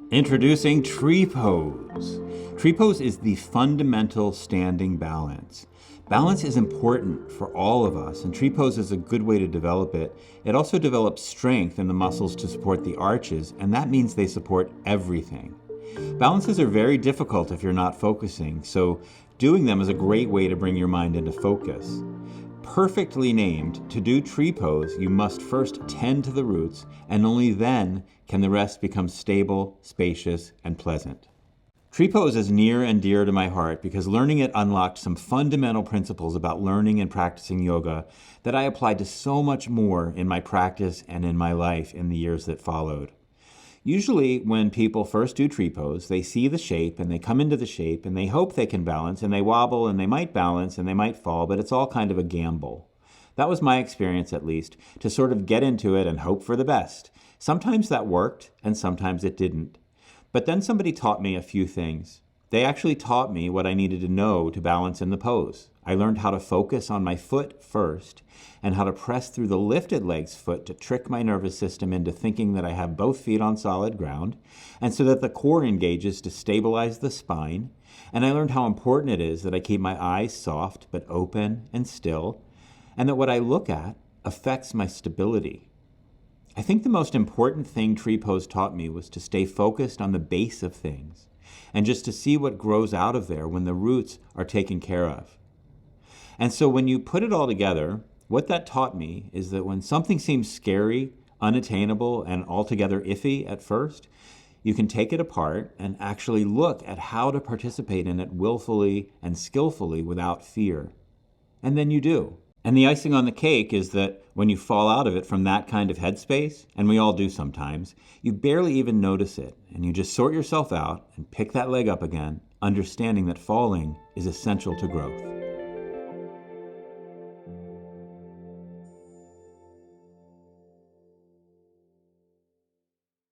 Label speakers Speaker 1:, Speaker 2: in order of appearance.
Speaker 1: Introducing tree pose. Tree pose is the fundamental standing balance. Balance is important for all of us, and tree pose is a good way to develop it. It also develops strength in the muscles to support the arches, and that means they support everything. Balances are very difficult if you're not focusing, so doing them is a great way to bring your mind into focus. Perfectly named, to do tree pose, you must first tend to the roots, and only then can the rest become stable, spacious, and pleasant. Tree pose is near and dear to my heart because learning it unlocked some fundamental principles about learning and practicing yoga that I applied to so much more in my practice and in my life in the years that followed. Usually when people first do tree pose, they see the shape and they come into the shape and they hope they can balance and they wobble and they might balance and they might fall, but it's all kind of a gamble. That was my experience, at least, to sort of get into it and hope for the best. Sometimes that worked and sometimes it didn't. But then somebody taught me a few things. They actually taught me what I needed to know to balance in the pose. I learned how to focus on my foot first and how to press through the lifted leg's foot to trick my nervous system into thinking that I have both feet on solid ground, and so that the core engages to stabilize the spine. And I learned how important it is that I keep my eyes soft but open and still, and that what I look at affects my stability. I think the most important thing tree pose taught me was to stay focused on the base of things and just to see what grows out of there when the roots are taken care of. And so when you put it all together, what that taught me is that when something seems scary, unattainable, and altogether iffy at first, you can take it apart and actually look at how to participate in it willfully and skillfully without fear. And then you do. And the icing on the cake is that when you fall out of it from that kind of headspace, and we all do sometimes, you barely even notice it, and you just sort yourself out and pick that leg up again, understanding that falling is essential to growth.